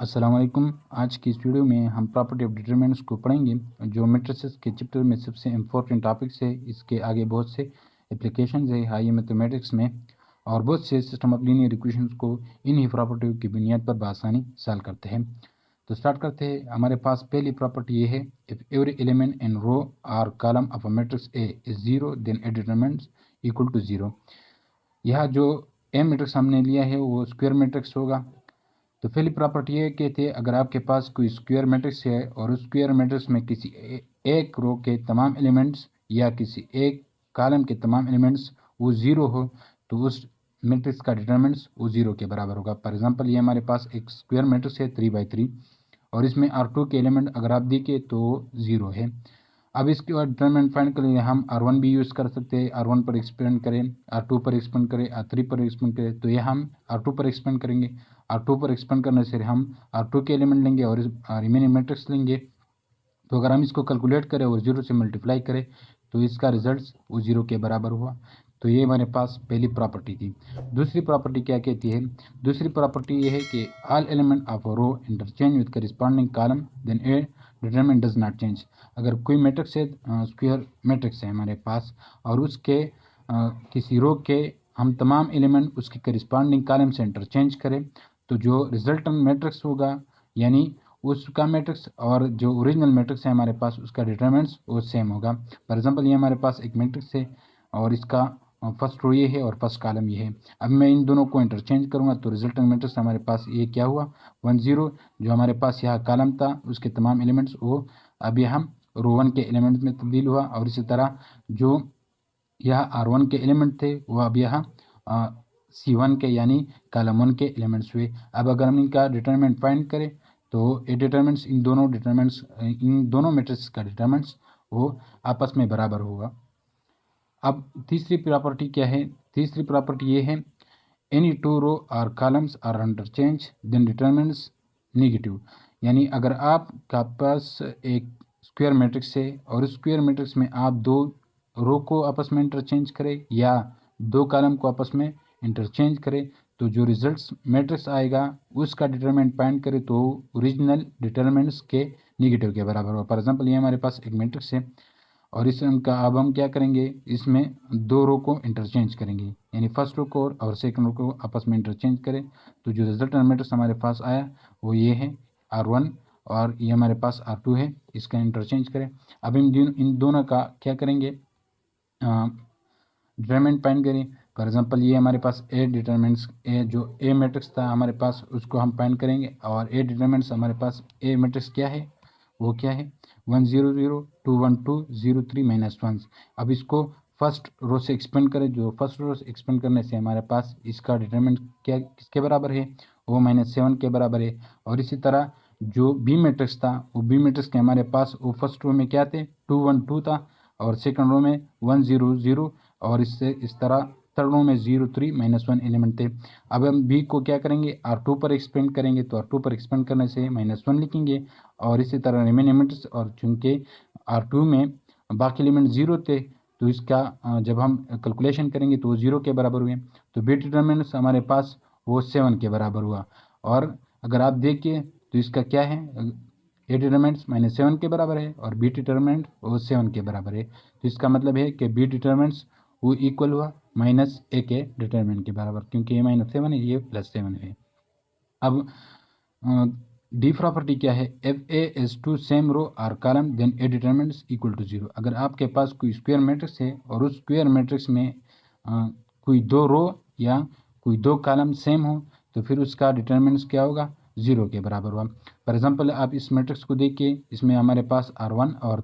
अस्सलाम वालेकुम। आज की इस वीडियो में हम प्रॉपर्टी ऑफ डिटरमिनेंट्स को पढ़ेंगे, जो मैट्रिसेस के चैप्टर में सबसे इम्पोर्टेंट टॉपिक्स है। इसके आगे बहुत से एप्लीकेशंस है हाई मैथमेटिक्स में, और बहुत से सिस्टम ऑफ लीनियर इक्वेशंस को इन्हीं प्रॉपर्टी की बुनियाद पर बआसानी सॉल्व करते हैं। तो स्टार्ट करते हैं। हमारे पास पहली प्रॉपर्टी ये है, if every element in row or column of a matrix A is zero then A determinants equal to zero. यह जो ए मैट्रिक्स हमने लिया है वो स्क्वायर मैट्रिक्स होगा। तो पहली प्रॉपर्टी ये कहते हैं, अगर आपके पास कोई स्क्वायर मैट्रिक्स है और उस स्क्वायर मैट्रिक्स में किसी एक रो के तमाम एलिमेंट्स या किसी एक कॉलम के तमाम एलिमेंट्स वो ज़ीरो हो, तो उस मैट्रिक्स का डिटरमिनेंट्स वो ज़ीरो के बराबर होगा। फॉर एग्जांपल, ये हमारे पास एक स्क्वायर मैट्रिक्स है 3/3 और इसमें R2 के एलिमेंट अगर आप देखें तो ज़ीरो है। अब इसके बाद डिटरमिनेंट फाइंड के लिए हम R1 भी यूज़ कर सकते हैं। R1 पर एक्सपेंड करें, R2 पर एक्सपेंड करें, R3 पर एक्सपेंड करें। तो ये हम R2 पर एक्सपेंड करेंगे। R2 पर एक्सपेंड करने से हम R2 के एलिमेंट लेंगे और रिमेनिंग मैट्रिक्स लेंगे। तो अगर हम इसको कैलकुलेट करें और जीरो से मल्टीप्लाई करें तो इसका रिजल्ट वो जीरो के बराबर हुआ। तो ये हमारे पास पहली प्रॉपर्टी थी। दूसरी प्रॉपर्टी क्या कहती है? दूसरी प्रॉपर्टी ये है कि all element of a row interchange with corresponding column then a determinant does not change. अगर कोई मैट्रिक्स है, स्क्वायर मैट्रिक्स है हमारे पास, और उसके किसी रो के हम तमाम एलिमेंट उसके करिस्पॉन्डिंग कॉलम से इंटरचेंज करें तो जो रिजल्टेंट मैट्रिक्स होगा, यानी उसका मैट्रिक्स और जो ओरिजिनल मैट्रिक्स है हमारे पास, उसका डिटरमिनेंट्स वो सेम होगा। फॉर एग्जांपल, ये हमारे पास एक मैट्रिक्स है और इसका फर्स्ट रो ये है और फर्स्ट कॉलम ये है। अब मैं इन दोनों को इंटरचेंज करूंगा तो रिजल्टेंट मैट्रिक्स हमारे पास ये क्या हुआ, 1 0। जो हमारे पास यहाँ कॉलम था उसके तमाम एलिमेंट्स वो अब यहाँ रो 1 के एलिमेंट में तब्दील हुआ, और इसी तरह जो यह R1 के एलिमेंट थे वो अब यहाँ C1 के यानी कॉलम 1 के एलिमेंट्स हुए। अब अगर हम इनका डिटरमिनेंट फाइंड करें तो ये डिटरमिनेंट्स इन दोनों मैट्रिक्स का डिटरमिनेंट्स वो आपस में बराबर होगा। अब तीसरी प्रॉपर्टी क्या है? तीसरी प्रॉपर्टी ये है, एनी टू रो और columns are interchange then determinants negative. यानी अगर आपका पास एक स्क्वायर मैट्रिक्स है और उस स्क्वायर मैट्रिक्स में आप दो रो को आपस में इंटरचेंज करें या दो कॉलम को आपस में इंटरचेंज करें, तो जो रिजल्ट्स मैट्रिक्स आएगा उसका डिटरमिनेंट फाइंड करें तो ओरिजिनल डिटरमिनेंट्स के नेगेटिव के बराबर होगा। फॉर एग्जांपल, ये हमारे पास एक मैट्रिक्स है और इसका अब हम क्या करेंगे, इसमें दो रो को इंटरचेंज करेंगे, यानी फर्स्ट रो को और सेकंड रो को आपस में इंटरचेंज करें। तो जो रिजल्टेंट मैट्रिक्स हमारे पास आया वो ये है R1 और ये हमारे पास R2 है, इसका इंटरचेंज करें। अब इन दोनों का क्या करेंगे, डिटरमिनेंट फाइंड करें। फॉर एग्जांपल, ये हमारे पास ए डिटरमिनेंट्स ए जो ए मैट्रिक्स था हमारे पास उसको हम फाइंड करेंगे, और ए डिटरमिनेंट्स हमारे पास ए मैट्रिक्स क्या है, वो क्या है 1 0 0 2 1 2 0 3 -1। अब इसको फर्स्ट रो से एक्सपेंड करें। जो फर्स्ट रो से एक्सपेंड करने से हमारे पास इसका डिटरमिनेंट क्या किसके बराबर है, वो -7 के बराबर है। और इसी तरह जो बी मैट्रिक्स था वो बी मैट्रिक्स के हमारे पास वो फर्स्ट रो में क्या थे 2 1 2 था और सेकंड रो में 1 0 0, और इससे इस तरह थर्ड रो में 0 3 -1 एलिमेंट थे। अब हम बी को क्या करेंगे, R2 पर एक्सपेंड करेंगे। तो R2 पर एक्सपेंड करने से -1 लिखेंगे, और इसी तरह रिमेनिंग एलिमेंट्स, और चूंकि R2 में बाकी एलिमेंट 0 थे तो इसका जब हम कैलकुलेशन करेंगे तो वो 0 के बराबर हुए। तो बी डिटरमिनेंट्स हमारे पास वो 7 के बराबर हुआ। और अगर आप देखिए तो इसका क्या है, ए डिटरमिनेंट्स -7 के बराबर है और बी डिटरमिनेंट वो 7 के बराबर है। तो इसका मतलब है कि बी डिटरमिनेंट्स वो इक्वल हुआ -a के डिटरमिनेंट के बराबर, क्योंकि ये -7 है, ये +7 है। अब डी प्रॉपर्टी क्या है, if A is two same row और column then A determinants equal to 0। अगर आपके पास कोई स्क्वायर मैट्रिक्स है और उस स्क्वायर मैट्रिक्स में कोई दो रो या कोई दो कॉलम सेम हो तो फिर उसका डिटरमिनेंट्स क्या होगा, 0 के बराबर हुआ। फॉर एग्जांपल, आप इस मैट्रिक्स को देखिए, इसमें हमारे पास R1 और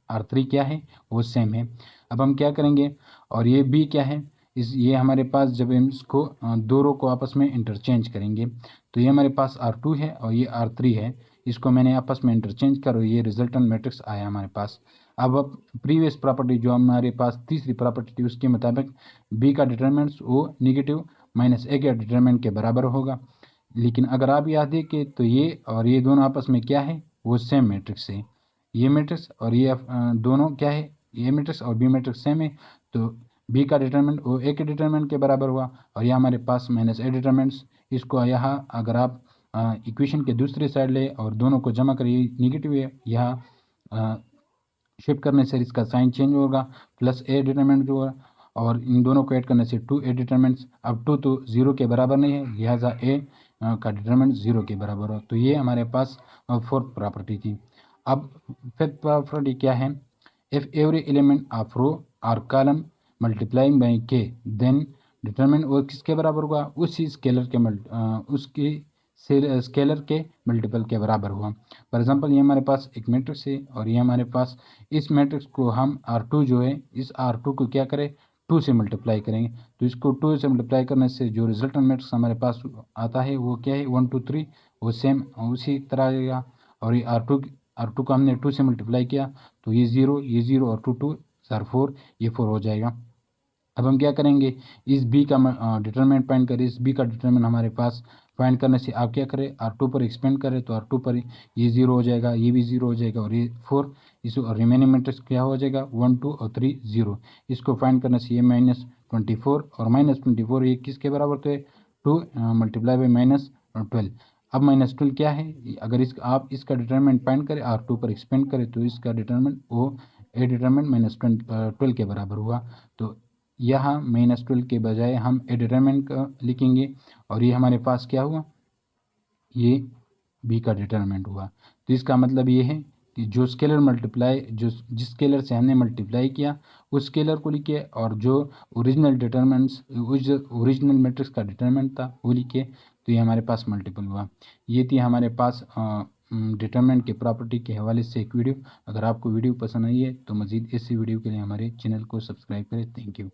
R3 क्या है, वो सेम है। अब हम क्या करेंगे, और ये B क्या है, ये हमारे पास जब हम इसको दो रो को आपस में इंटरचेंज करेंगे तो ये हमारे पास R2 है और ये R3 है। इसको मैंने आपस में इंटरचेंज करो, ये रिजल्टेंट मैट्रिक्स आया हमारे पास। अब प्रीवियस प्रॉपर्टी जो हमारे पास तीसरी प्रॉपर्टी थी उसके मुताबिक B का डिटरमिनेंट्स वो नेगेटिव -a के डिटरमिनेंट के बराबर होगा। लेकिन अगर आप याद देखें तो ये और ये दोनों आपस में क्या है, वो सेम मैट्रिक्स है। ये मैट्रिक्स और ये दोनों क्या है, ये मैट्रिक्स और बी मैट्रिक्स सेम है। तो बी का डिटरमिनेंट वो ए के डिटरमिनेंट के बराबर हुआ, और यह हमारे पास -a डिटरमिनेंट्स, इसको यहाँ अगर आप इक्वेशन के दूसरे साइड ले और दोनों को जमा करिए, नेगेटिव है यहाँ शिफ्ट करने से इसका साइन चेंज होगा, प्लस ए डिटरमिनेंट जो है, और इन दोनों को ऐड करने से 2 ए डिटरमिनेंट्स। अब 2 तो 0 के बराबर नहीं है, लिहाजा ए का डिटरमिनेंट 0 के बराबर हो। तो ये हमारे पास फोर्थ प्रॉपर्टी थी। अब फिफ्थ प्रॉपर्टी क्या है, इफ़ एवरी एलिमेंट ऑफ रो और कॉलम मल्टीप्लाइंग बाई के देन डिटरमिनेंट वो किसके बराबर होगा, उसी स्केलर के उसकी स्केलर के मल्टीपल के बराबर हुआ। फॉर एग्जांपल ये हमारे पास एक मैट्रिक्स है और ये हमारे पास इस मैट्रिक्स को हम R2 जो है, इस R2 को क्या करें 2 से मल्टीप्लाई करेंगे। तो इसको 2 से मल्टीप्लाई करने से जो रिजल्टेंट मैट्रिक्स हमारे पास आता है वो क्या है 1 2 3, वो सेम उसी तरह आएगा। और ये R2 को हमने 2 से मल्टीप्लाई किया तो ये 0 और 2 2 4 ये 4 हो जाएगा। अब हम क्या करेंगे, इस बी का डिटरमिनेंट फाइंड करें। इस बी का डिटरमिनेंट हमारे पास फाइंड करने से आप क्या करें, R2 पर एक्सपेंड करें तो R2 पर ये 0 हो जाएगा, ये भी 0 हो जाएगा और ये 4, इस रिमेनिंग मैट्रिक्स क्या हो जाएगा 1 2 और 3 0। इसको फाइंड करने से ये -24 और -24 ये किसके बराबर थे 2 मल्टीप्लाई बाई -12। अब -12 क्या है, अगर आप इसका डिटरमिनेंट फाइंड करें R2 पर एक्सपेंड करें तो इसका डिटरमिनेंट वो ए डिटरमिनेंट -12 के बराबर हुआ। तो यहाँ -12 के बजाय हम ए डिटरमिनेंट लिखेंगे और ये हमारे पास क्या हुआ, ये बी का डिटरमिनेंट हुआ। तो इसका मतलब ये है कि जो स्केलर मल्टीप्लाई जिस स्केलर से हमने मल्टीप्लाई किया उस स्केलर को लिखिए और जो ओरिजिनल डिटरमिनेंट्स ओरिजिनल मैट्रिक्स का डिटरमिनेंट था वो लिखिए। तो ये हमारे पास मल्टीपल हुआ। ये थी हमारे पास डिटरमिनेंट के प्रॉपर्टी के हवाले से एक वीडियो। अगर आपको वीडियो पसंद आई है तो मज़ीद ऐसी वीडियो के लिए हमारे चैनल को सब्सक्राइब करें। Thank you.